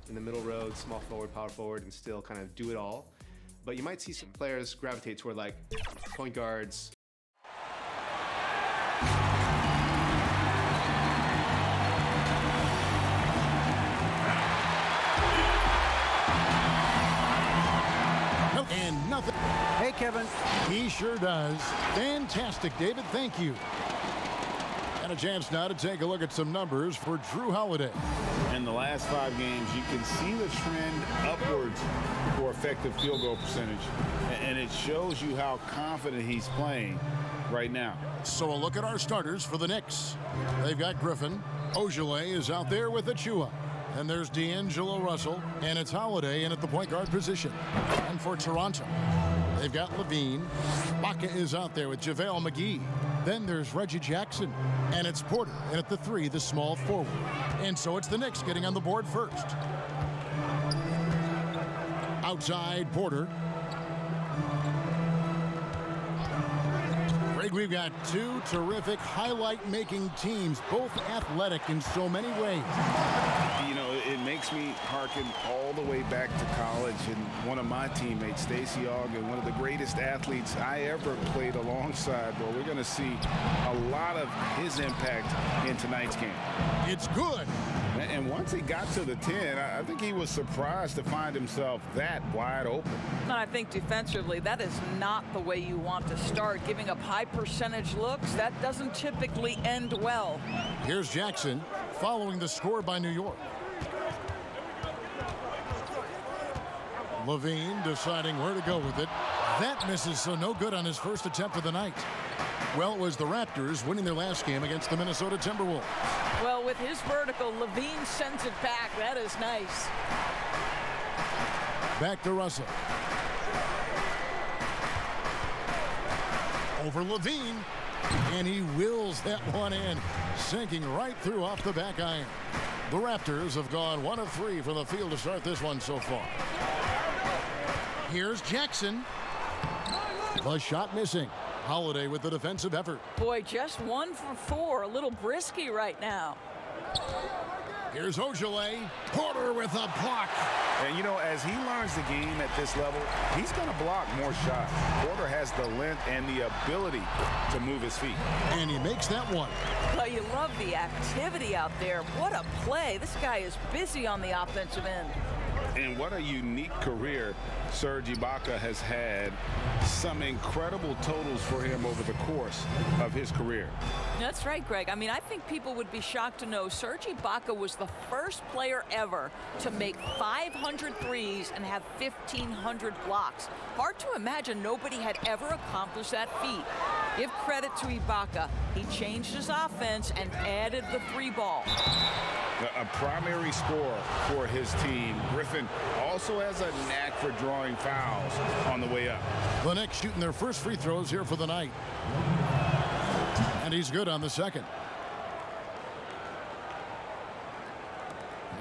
in the middle road, small forward, power forward, and still kind of do it all. But you might see some players gravitate toward like point guards. And nothing. Hey, Kevin. He sure does. Fantastic, David. Thank you. And a chance now to take a look at some numbers for Drew Holiday. In the last 5 games, you can see the trend upwards for effective field goal percentage. And it shows you how confident he's playing right now. So a look at our starters for the Knicks. They've got Griffin. Ojale is out there with Achua. And there's D'Angelo Russell, and it's Holiday in at the point guard position. And for Toronto, they've got Levine. Baca is out there with JaVale McGee. Then there's Reggie Jackson, and it's Porter in at the 3, the small forward. And so it's the Knicks getting on the board first. Outside, Porter. Greg, we've got 2 terrific highlight-making teams, both athletic in so many ways. You know, it makes me hearken all the way back to college, and one of my teammates, Stacey Ogden, one of the greatest athletes I ever played alongside. Well, we're going to see a lot of his impact in tonight's game. It's good. And once he got to the 10, I think he was surprised to find himself that wide open. And I think defensively, that is not the way you want to start. Giving up high percentage looks, that doesn't typically end well. Here's Jackson following the score by New York. Levine deciding where to go with it. That misses, so no good on his first attempt of the night. Well, it was the Raptors winning their last game against the Minnesota Timberwolves. Well, with his vertical, Levine sends it back. That is nice. Back to Russell. Over Levine. And he wills that one in, sinking right through off the back iron. The Raptors have gone 1 of 3 from the field to start this one so far. Here's Jackson. The shot missing. Holiday with the defensive effort. Boy, just 1 for 4. A little brisky right now. Here's Ojale. Porter with a block. And, you know, as he learns the game at this level, he's going to block more shots. Porter has the length and the ability to move his feet. And he makes that one. Well, you love the activity out there. What a play. This guy is busy on the offensive end. And what a unique career Serge Ibaka has had. Some incredible totals for him over the course of his career. That's right, Greg. I mean, I think people would be shocked to know Serge Ibaka was the first player ever to make 500 threes and have 1,500 blocks. Hard to imagine nobody had ever accomplished that feat. Give credit to Ibaka. He changed his offense and added the 3-ball. A primary scorer for his team. Griffin also has a knack for drawing fouls on the way up. The Knicks shooting their first free throws here for the night. And he's good on the second.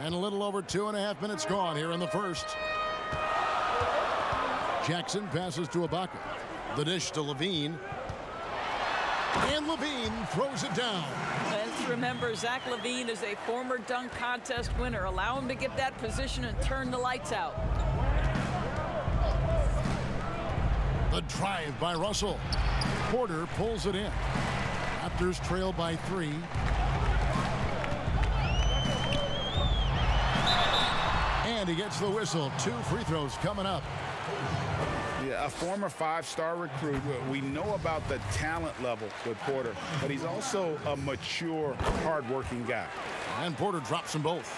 And a little over 2.5 minutes gone here in the first. Jackson passes to Ibaka. The dish to Levine. And Levine throws it down. Let's remember, Zach LaVine is a former dunk contest winner. Allow him to get that position and turn the lights out. The drive by Russell. Porter pulls it in. Raptors trail by 3. And he gets the whistle. 2 free throws coming up. Yeah, a former 5-star recruit. We know about the talent level with Porter, but he's also a mature, hard-working guy. And Porter drops them both.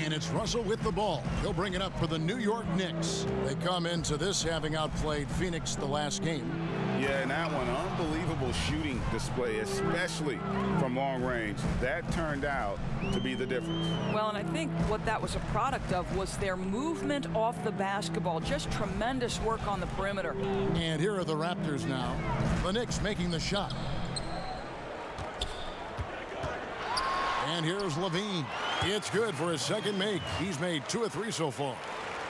And it's Russell with the ball. He'll bring it up for the New York Knicks. They come into this having outplayed Phoenix the last game. Yeah, and that one, unbelievable shooting display, especially from long range. That turned out to be the difference. Well, and I think what that was a product of was their movement off the basketball. Just tremendous work on the perimeter. And here are the Raptors now. The Knicks making the shot. And here's Levine. It's good for his second make. He's made 2 of 3 so far.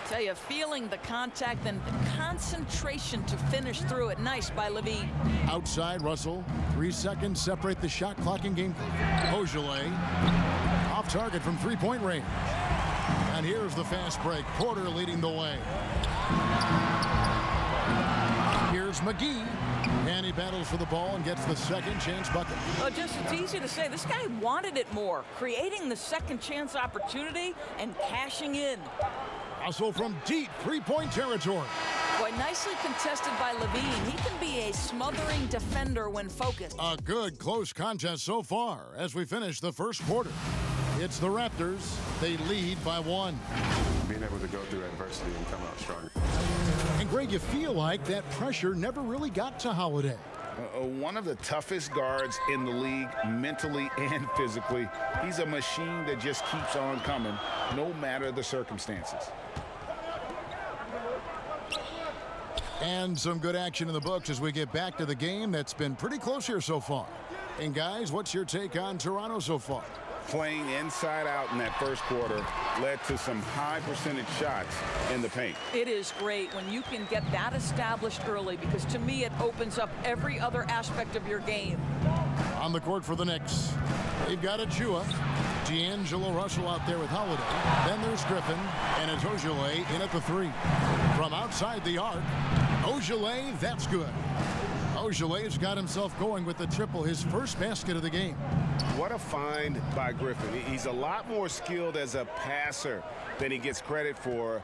Tell you, feeling the contact and the concentration to finish through it. Nice by Levine. Outside, Russell. 3 seconds separate the shot clock and game clock. Ojale off target from three-point range. And here's the fast break. Porter leading the way. Here's McGee. And he battles for the ball and gets the second chance bucket. Oh, just it's easy to say. This guy wanted it more, creating the second chance opportunity and cashing in. Also from deep three-point territory. Boy, nicely contested by Levine. He can be a smothering defender when focused. A good close contest so far as we finish the first quarter. It's the Raptors. They lead by 1. Being able to go through adversity and come out stronger. And Greg, you feel like that pressure never really got to Holiday. One of the toughest guards in the league, mentally and physically. He's a machine that just keeps on coming, no matter the circumstances. And some good action in the books as we get back to the game that's been pretty close here so far. And guys, what's your take on Toronto so far? Playing inside out in that first quarter led to some high percentage shots in the paint. It is great when you can get that established early, because to me it opens up every other aspect of your game. On the court for the Knicks, they've got Achua, D'Angelo Russell out there with Holiday. Then there's Griffin, and it's Ogilvy in at the 3. From outside the arc, Ogilvy, that's good. Ogilvy's got himself going with the triple, his first basket of the game. What a find by Griffin. He's a lot more skilled as a passer than he gets credit for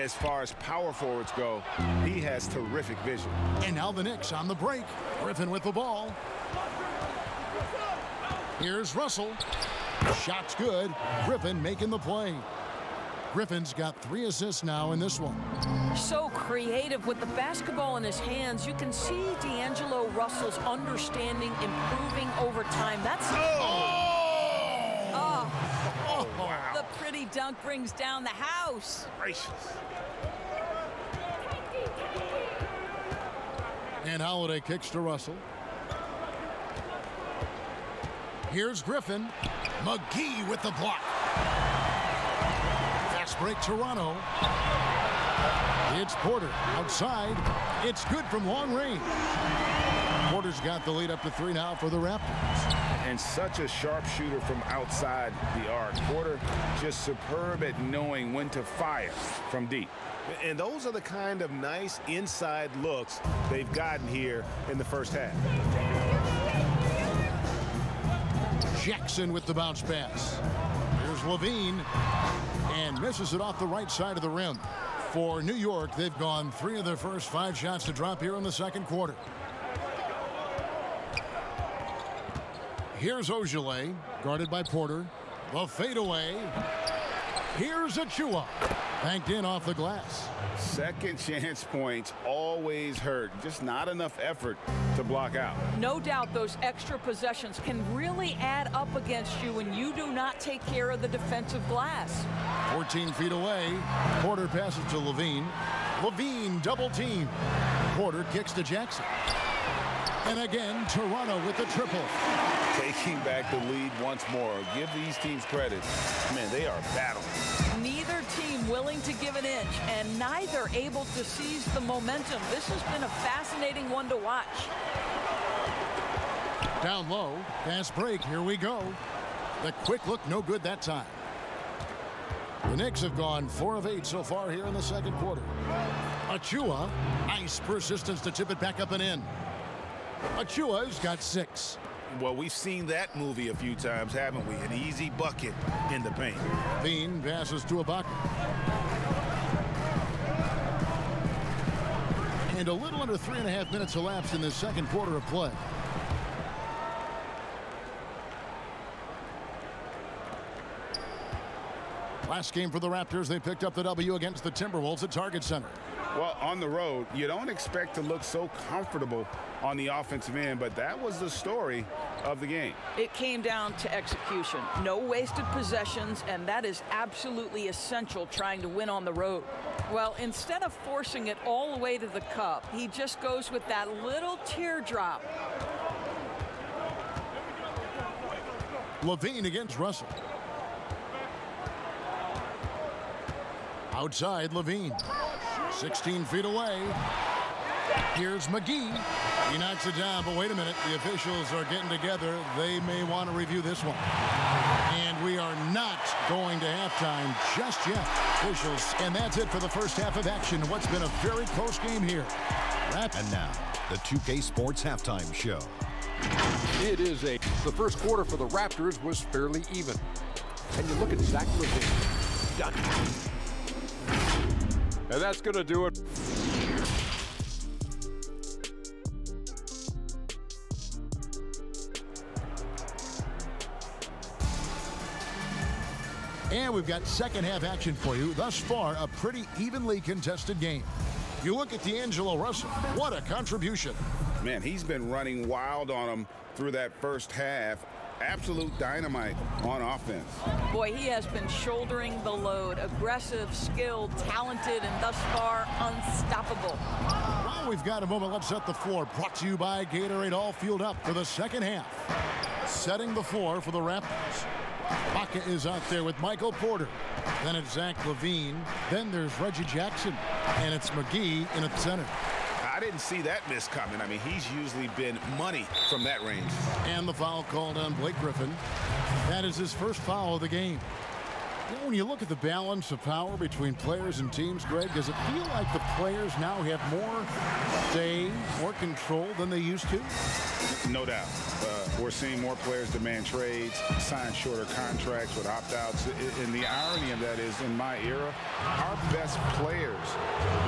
as far as power forwards go. He has terrific vision. And now the Knicks on the break. Griffin with the ball. Here's Russell. Shot's good. Griffin making the play. Griffin's got 3 assists now in this one. So creative with the basketball in his hands. You can see D'Angelo Russell's understanding improving over time. That's Wow. the pretty dunk brings down the house. Gracious. And Holiday kicks to Russell. Here's Griffin. McGee with the block. Fast break Toronto. It's Porter outside. It's good from long range. Porter's got the lead up to 3 now for the Raptors. And such a sharp shooter from outside the arc. Porter just superb at knowing when to fire from deep. And those are the kind of nice inside looks they've gotten here in the first half. Jackson with the bounce pass. Here's Levine. And misses it off the right side of the rim. For New York, they've gone 3 of their first 5 shots to drop here in the second quarter. Here's Ogilvy, guarded by Porter. The fadeaway. Here's Achua. Banked in off the glass. Second chance points always hurt. Just not enough effort to block out. No doubt those extra possessions can really add up against you when you do not take care of the defensive glass. 14 feet away. Porter passes to Levine. Levine double team. Porter kicks to Jackson. And again, Toronto with the triple. Taking back the lead once more. Give these teams credit. Man, they are battling. Neither team willing to give an inch, and neither able to seize the momentum. This has been a fascinating one to watch. Down low, fast break, here we go. The quick look, no good that time. The Knicks have gone 4 of 8 so far here in the second quarter. Achua, nice persistence to tip it back up and in. Achua's got 6. Well, we've seen that movie a few times, haven't we? An easy bucket in the paint. Bean passes to Ibaka. And a little under 3.5 minutes elapsed in the second quarter of play. Last game for the Raptors, they picked up the W against the Timberwolves at Target Center. Well, on the road, you don't expect to look so comfortable on the offensive end, but that was the story of the game. It came down to execution. No wasted possessions, and that is absolutely essential trying to win on the road. Well, instead of forcing it all the way to the cup, he just goes with that little teardrop. Levine against Russell. Outside Levine. 16 feet away. Here's McGee. He knocks it down, but wait a minute. The officials are getting together. They may want to review this one. And we are not going to halftime just yet, officials. And that's it for the first half of action. What's been a very close game here. And now, the 2K Sports Halftime Show. The first quarter for the Raptors was fairly even. And you look at Zach LaVine. Done. And that's going to do it. And we've got second half action for you. Thus far, a pretty evenly contested game. You look at D'Angelo Russell. What a contribution. Man, he's been running wild on him through that first half. Absolute dynamite on offense. Boy, he has been shouldering the load. Aggressive, skilled, talented, and thus far unstoppable. Well, we've got a moment. Let's set the floor. Brought to you by Gatorade. All fueled up for the second half. Setting the floor for the Raptors. Baca is out there with Michael Porter. Then it's Zach LaVine. Then there's Reggie Jackson. And it's McGee in at the center. I didn't see that miss coming. I mean, he's usually been money from that range. And the foul called on Blake Griffin. That is his first foul of the game. You know, when you look at the balance of power between players and teams, Greg, does it feel like the players now have more say, more control than they used to? No doubt. We're seeing more players demand trades, sign shorter contracts with opt-outs. And the irony of that is, in my era, our best players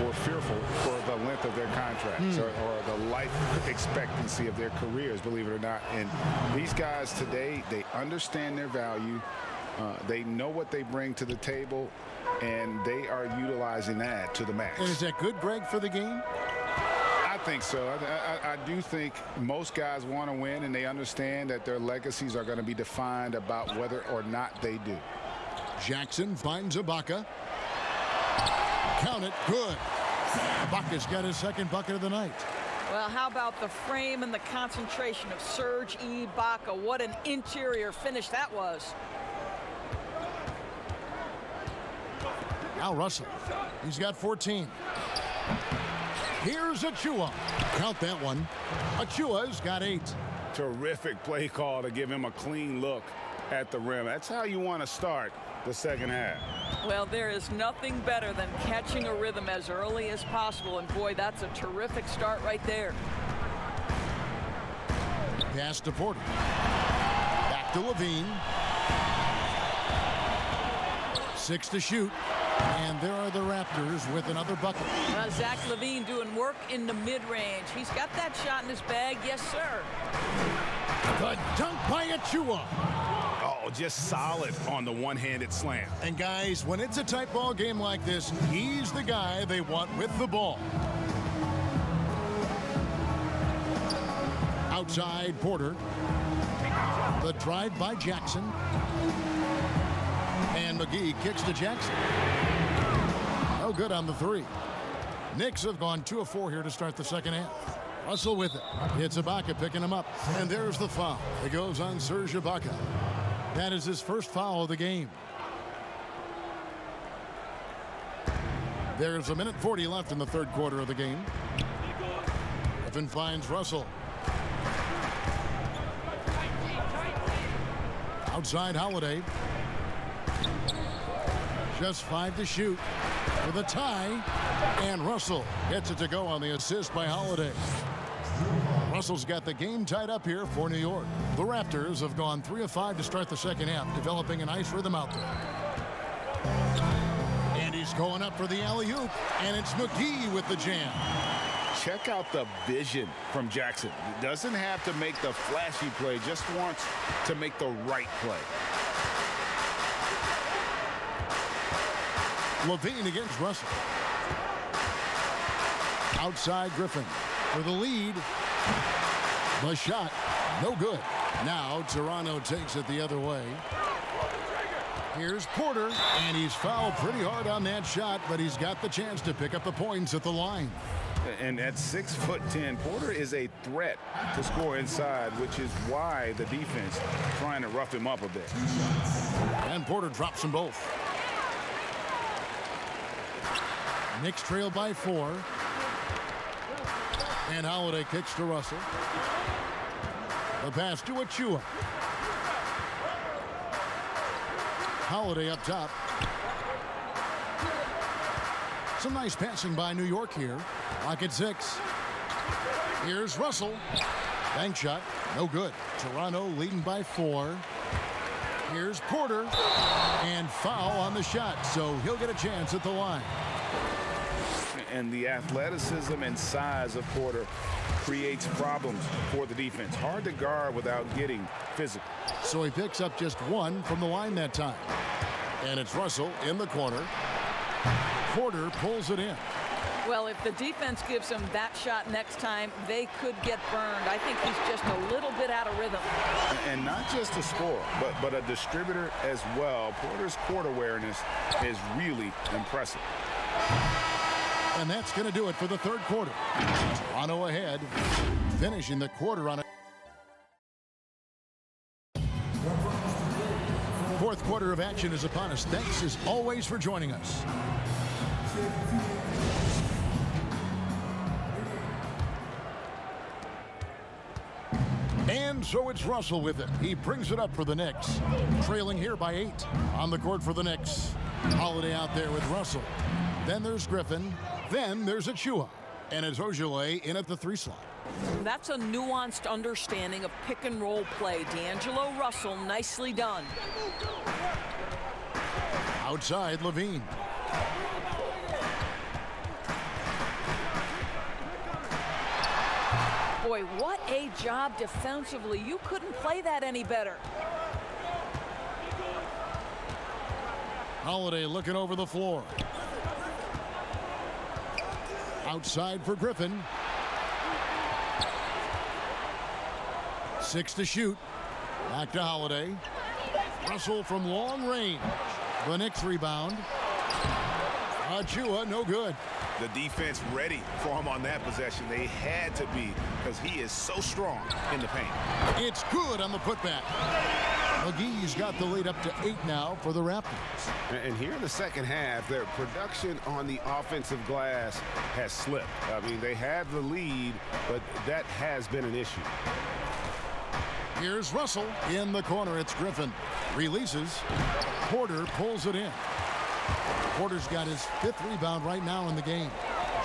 were fearful for the length of their contracts or the life expectancy of their careers, believe it or not. And these guys today, they understand their value. They know what they bring to the table, and they are utilizing that to the max. And is that good, Greg, for the game? I think so. I do think most guys want to win, and they understand that their legacies are going to be defined about whether or not they do. Jackson finds Ibaka. Count it. Good. Ibaka's got his second bucket of the night. Well, how about the frame and the concentration of Serge Ibaka? What an interior finish that was. Now Russell. He's got 14. Here's Achua. Count that one. Achua's got 8. Terrific play call to give him a clean look at the rim. That's how you want to start the second half. Well, there is nothing better than catching a rhythm as early as possible. And boy, that's a terrific start right there. Pass to Porter. Back to LaVine. 6 to shoot. And there are the Raptors with another bucket. Zach LaVine doing work in the mid-range. He's got that shot in his bag. Yes, sir. The dunk by Achua. Oh, just solid on the one-handed slam. And guys, when it's a tight ball game like this, he's the guy they want with the ball. Outside Porter. The drive by Jackson. And McGee kicks to Jackson. No good on the 3. Knicks have gone 2 of 4 here to start the second half. Russell with it. It's Ibaka picking him up. And there's the foul. It goes on Serge Ibaka. That is his first foul of the game. There's 1:40 left in the third quarter of the game. Griffin finds Russell. Outside Holiday. Just 5 to shoot for the tie. And Russell gets it to go on the assist by Holiday. Russell's got the game tied up here for New York. The Raptors have gone 3 of 5 to start the second half, developing a nice rhythm out there. And he's going up for the alley-oop, and it's McGee with the jam. Check out the vision from Jackson. Doesn't have to make the flashy play, just wants to make the right play. LaVine against Russell. Outside Griffin for the lead. The shot, no good. Now Toronto takes it the other way. Here's Porter, and he's fouled pretty hard on that shot, but he's got the chance to pick up the points at the line. And at 6'10", Porter is a threat to score inside, which is why the defense trying to rough him up a bit. And Porter drops them both. Knicks trail by 4. And Holiday kicks to Russell. The pass to Achua. Holiday up top. Some nice passing by New York here. Lock at 6. Here's Russell. Bank shot. No good. Toronto leading by 4. Here's Porter. And foul on the shot, so he'll get a chance at the line. And the athleticism and size of Porter creates problems for the defense. Hard to guard without getting physical. So he picks up just 1 from the line that time. And it's Russell in the corner. Porter pulls it in. Well, if the defense gives him that shot next time, they could get burned. I think he's just a little bit out of rhythm. And not just a scorer, but a distributor as well. Porter's court awareness is really impressive. And that's going to do it for the third quarter. Toronto ahead, finishing the quarter on a fourth quarter of action is upon us. Thanks as always for joining us. And so it's Russell with it. He brings it up for the Knicks. Trailing here by 8. On the court for the Knicks. Holiday out there with Russell. Then there's Griffin. Then there's Achua. And it's Ogilvy in at the 3 slot. That's a nuanced understanding of pick and roll play. D'Angelo Russell, nicely done. Outside, Levine. Boy, what a job defensively. You couldn't play that any better. Holiday looking over the floor. Outside for Griffin. 6 to shoot. Back to Holiday. Russell from long range. The Knicks rebound. Achua, no good. The defense ready for him on that possession. They had to be, because he is so strong in the paint. It's good on the putback. McGee's got the lead up to 8 now for the Raptors. And here in the second half, their production on the offensive glass has slipped. I mean, they had the lead, but that has been an issue. Here's Russell in the corner. It's Griffin. Releases. Porter pulls it in. Porter's got his 5th rebound right now in the game.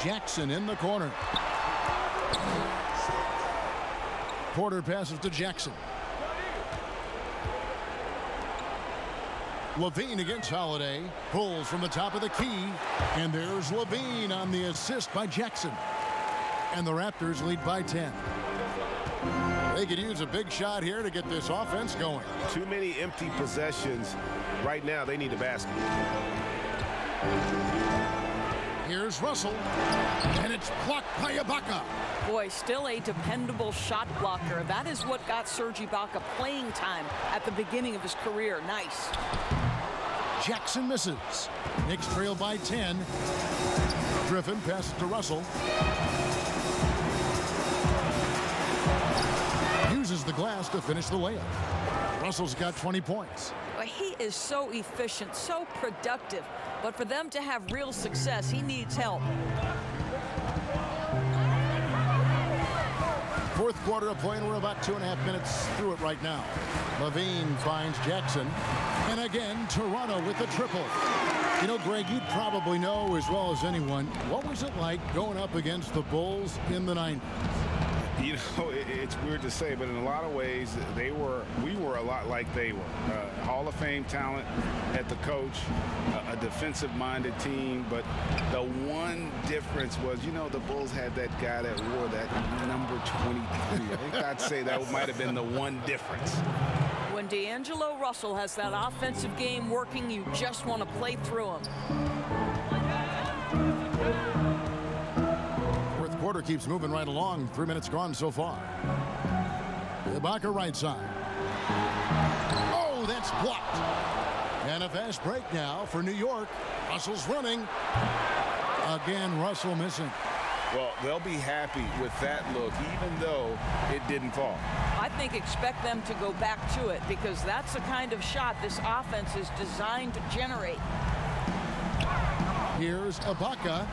Jackson in the corner. Porter passes to Jackson. Levine against Holiday. Pulls from the top of the key. And there's Levine on the assist by Jackson. And the Raptors lead by 10. They could use a big shot here to get this offense going. Too many empty possessions. Right now, they need a basket. Here's Russell. And it's blocked by Ibaka. Boy, still a dependable shot blocker. That is what got Serge Ibaka playing time at the beginning of his career. Nice. Jackson misses. Knicks trail by 10. Griffin passes to Russell. Uses the glass to finish the layup. Russell's got 20 points. He is so efficient, so productive. But for them to have real success, he needs help. Fourth quarter of play, and we're about 2.5 minutes through it right now. Levine finds Jackson. And again, Toronto with the triple. You know, Greg, you'd probably know as well as anyone, what was it like going up against the Bulls in the 90s? You know, it's weird to say, but in a lot of ways, we were a lot like they were. Hall of Fame talent at the coach, a defensive-minded team, but the one difference was, you know, the Bulls had that guy that wore that number 23. I think I'd say that might have been the one difference. When D'Angelo Russell has that offensive game working, you just want to play through him. Quarter keeps moving right along. 3 minutes gone so far. Ibaka right side. Oh, that's blocked. And a fast break now for New York. Russell's running. Again, Russell missing. Well, they'll be happy with that look, even though it didn't fall. I think expect them to go back to it, because that's the kind of shot this offense is designed to generate. Here's Ibaka.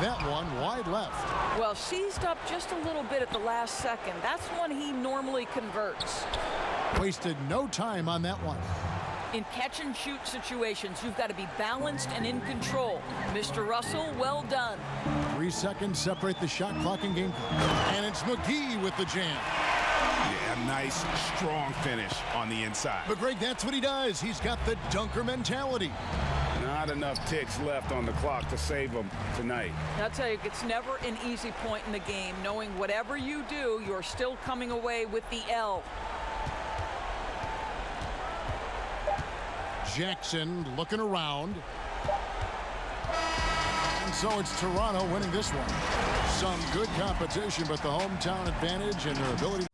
That one wide left. Well, seized up just a little bit at the last second. That's when he normally converts. Wasted no time on that one. In catch-and-shoot situations, you've got to be balanced and in control. Mr. Russell, well done. 3 seconds separate the shot clock and game clock. And it's McGee with the jam. Yeah, nice, strong finish on the inside. But Greg, that's what he does. He's got the dunker mentality. Not enough ticks left on the clock to save him tonight. I'll tell you, it's never an easy point in the game, knowing whatever you do, you're still coming away with the L. Jackson looking around. And so it's Toronto winning this one. Some good competition, but the hometown advantage and their ability